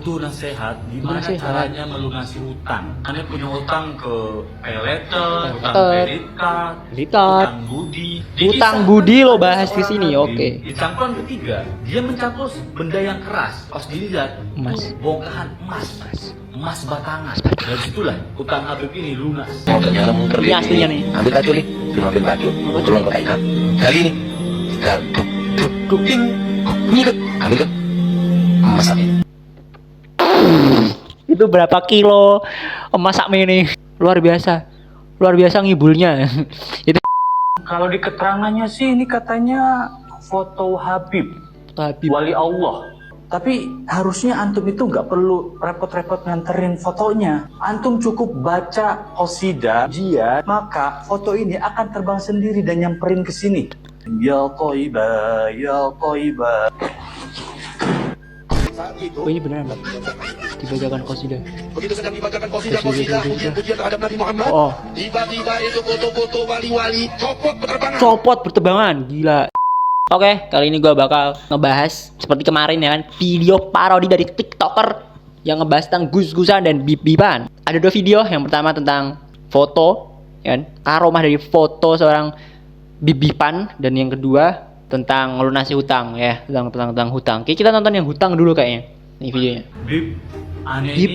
butuh nasihat gimana caranya melunasi hutang. Anda punya hutang ke paylater, hutang credit card, hutang budi. Hutang budi lo bahas di sini, oke. Di campuran ketiga, dia mencangkul benda yang keras. Pas dilihat, Emas. bongkahan emas batangan. Dari situlah hutang Habib ini lunas. Mau ternyata muter Ini aslinya nih. Ambil baju nih, belum ambil baju. Belum pakai ikat. Kali ini, tinggal duk, bunyi tuh, ambil tuh. Masaknya. Itu berapa kilo emas sak ini? Luar biasa ngibulnya. Itu Kalau di keterangannya sih ini katanya foto Habib, wali Allah. Tapi harusnya antum itu nggak perlu repot-repot nganterin fotonya. Antum cukup baca qasidah dia, maka foto ini akan terbang sendiri dan nyamperin ke sini. Ya Thaibah, ya Thaibah. Oh ini beneran Bang. Dibacakan qasidah. Begitu sedang dibacakan qasidah pujian terhadap Nabi Muhammad. Oh. Tiba-tiba itu foto-foto wali-wali Copot berterbangan, gila. Oke, kali ini gue bakal ngebahas seperti kemarin ya kan, video parodi dari TikToker yang ngebahas tentang gus-gusan dan bib-biban. Ada dua video, yang pertama tentang foto, ya kan, aroma dari foto seorang bib-biban, dan yang kedua tentang melunasi hutang ya, tentang hutang. Oke, kita nonton yang hutang dulu kayaknya. Ini videonya. Bib, Bib.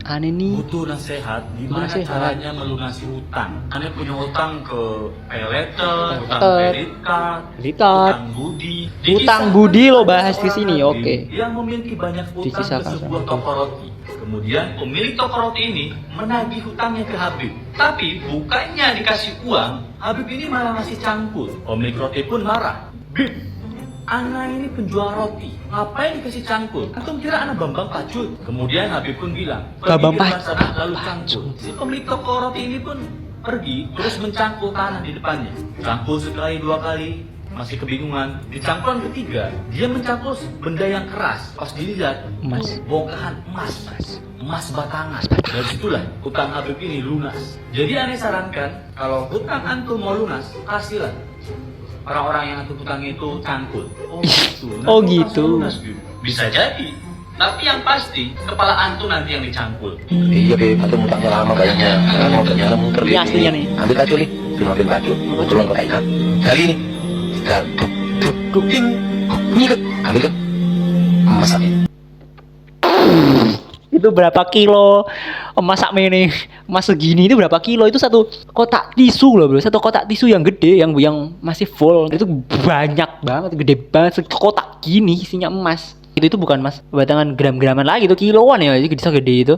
Aneh nih. butuh nasihat gimana caranya melunasi hutang. Anda punya hutang ke paylater, hutang credit card, hutang budi. Hutang budi lo bahas di sini, oke. Yang memiliki banyak hutang ke Dikisahkan sebuah sama toko roti. Kemudian pemilik toko roti ini menagih hutangnya ke Habib. Tapi bukannya dikasih uang, Habib ini malah ngasih cangkul. Pemilik roti pun marah. Bib, Ana ini penjual roti, ngapain dikasih cangkul? Antum kira Ana Bambang Pacut? Kemudian Habib pun bilang, Bambang pergi ke sana lalu cangkul. Si pemilik toko roti ini pun pergi, terus mencangkul tanah di depannya. Cangkul sekali, dua kali, masih kebingungan. Di cangkulan ketiga, dia mencangkul benda yang keras. Pas dilihat, Emas. bongkahan emas batangan. Dari situlah hutang Habib ini lunas. Jadi Ana sarankan, kalau hutang antum mau lunas, kasihlah orang-orang yang antum hutang itu cangkul. Oh gitu. Oh gitu. Bisa jadi. Tapi yang pasti kepala antum nanti yang dicangkul. Iya Beb, antum utangnya lama kayaknya. Karena mau ternyata muter Ini aslinya nih. Ambil baju nih, belum ambil baju. Belum pakai ikat. Kali ini, tinggal duk, bunyi tuh, ambil tuh. Masaknya. Itu berapa kilo emas sak ini? Emas segini itu berapa kilo? Itu satu kotak tisu loh bro. Satu kotak tisu yang gede, yang masih full. Itu banyak banget, gede banget. Kotak gini isinya emas. Itu bukan emas batangan gram-graman lagi, itu kiloan ya. Itu gede itu.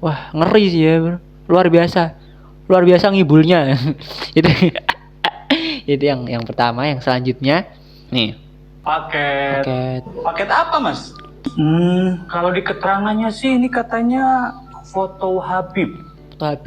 Wah ngeri sih ya bro. Luar biasa ngibulnya. itu itu yang pertama. Yang selanjutnya nih, Paket apa mas? Kalau di keterangannya sih ini katanya foto Habib,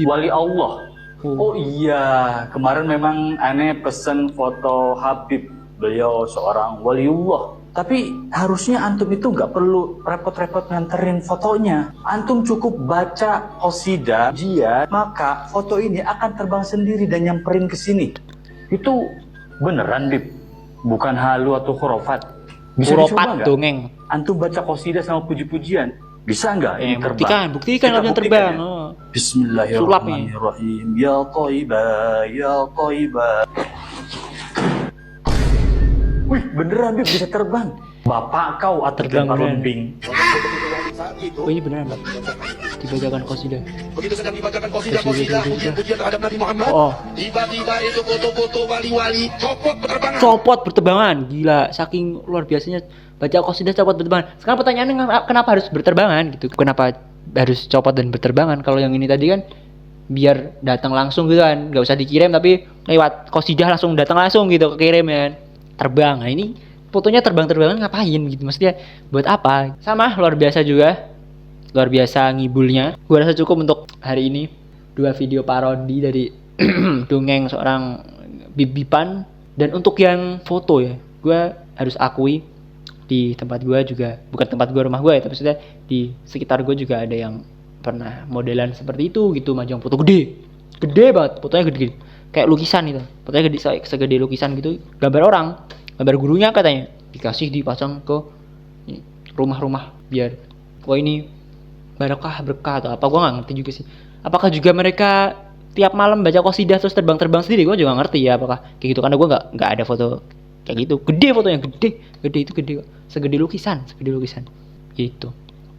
wali Allah. Oh iya, kemarin memang aneh pesen foto Habib. Beliau seorang waliullah. Tapi harusnya antum itu nggak perlu repot-repot nganterin fotonya. Antum cukup baca qasidah dia, maka foto ini akan terbang sendiri dan nyamperin ke sini. Itu beneran Bib, bukan halu atau khurafat. Bisa dicoba nggak? Dongeng. Antum baca qasidah sama puji-pujian, bisa nggak ini terbang? Buktikan kalau yang terbang. Ya? Oh. Bismillahirrahmanirrahim. Ya Thaibah, ya Thaibah. Wih, beneran Bib, bisa terbang. Bapak kau atau Terbang beneran. lembing. Oh ini beneran Bang. Dibacakan qasidah. Begitu sedang dibacakan qasidah pujian terhadap Nabi Muhammad. Oh. Tiba-tiba itu foto-foto wali-wali Copot berterbangan, gila. Saking luar biasanya baca qasidah copot berterbangan. Sekarang pertanyaannya kenapa harus berterbangan gitu? Kenapa harus copot dan berterbangan? Kalau yang ini tadi kan biar datang langsung gitu kan, nggak usah dikirim tapi lewat qasidah langsung datang langsung gitu kekirim ya kan. Terbang. Nah ini fotonya terbang-terbangan ngapain gitu? Maksudnya buat apa? Sama luar biasa juga. Luar biasa ngibulnya. Gua rasa cukup untuk hari ini. Dua video parodi dari dongeng seorang bib-biban. Dan untuk yang foto ya, gue harus akui di tempat gue juga, bukan tempat gue, rumah gue ya, tapi maksudnya di sekitar gue juga ada yang pernah modelan seperti itu gitu, majang foto gede banget, fotonya gede, kayak lukisan gitu, fotonya gede, segede lukisan gitu, gambar orang, gambar gurunya katanya, dikasih dipasang ke rumah-rumah biar wah ini berkah atau apa, gue nggak ngerti juga sih. Apakah juga mereka tiap malam baca qasidah terus terbang sendiri, gue juga nggak ngerti ya apakah kayak gitu, karena gue nggak ada foto kayak gitu. Gede fotonya, gede itu gede kok, segede lukisan gitu.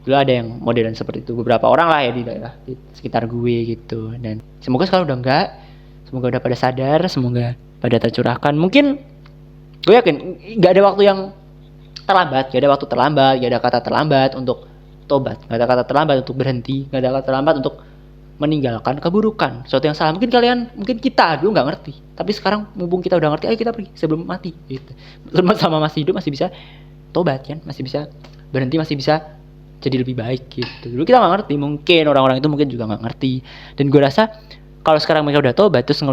Dulu ada yang modelan seperti itu, beberapa orang lah ya di daerah di sekitar gue gitu. Dan semoga sekarang udah enggak, semoga udah pada sadar, semoga pada tercurahkan. Mungkin gue yakin nggak ada waktu yang terlambat, gak ada kata terlambat untuk tobat, gak ada kata terlambat untuk berhenti, gak ada kata terlambat untuk meninggalkan keburukan, sesuatu yang salah. Mungkin kita dulu nggak ngerti, tapi sekarang mumpung kita udah ngerti, ayo kita pergi sebelum mati gitu. Sama masih hidup masih bisa tobat kan, masih bisa berhenti, masih bisa jadi lebih baik gitu. Dulu kita nggak ngerti, mungkin orang-orang itu mungkin juga nggak ngerti. Dan gue rasa kalau sekarang mereka udah tobat terus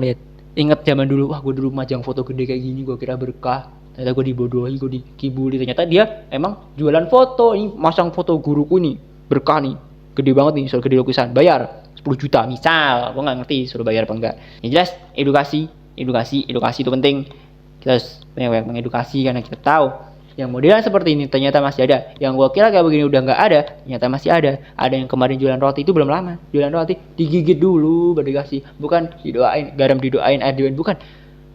inget zaman dulu, wah gue dulu majang foto gede kayak gini, gue kira berkah, ternyata gue dibodohi, gue dikibuli, ternyata dia emang jualan foto. Ini masang foto guruku nih, berkah nih, gede banget nih, soal gede lukisan, bayar 10 juta misal. Gue nggak ngerti suruh bayar apa enggak. Yang jelas edukasi itu penting. Kita harus banyak mengedukasi, karena kita tahu yang modelan seperti ini ternyata masih ada. Yang gue kira kayak begini udah nggak ada, ternyata masih ada. Ada yang kemarin jualan roti itu belum lama, jualan roti digigit dulu baru dikasih, bukan didoain, garam didoain, air didoain, bukan.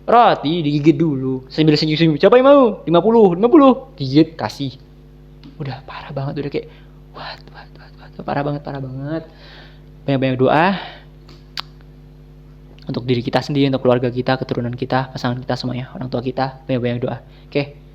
Roti digigit dulu sambil senyum-senyum, siapa yang mau 50 gigit kasih. Udah parah banget, udah kayak what, parah banget. Banyak doa untuk diri kita sendiri, untuk keluarga kita, keturunan kita, pasangan kita semuanya, orang tua kita, banyak doa. Oke.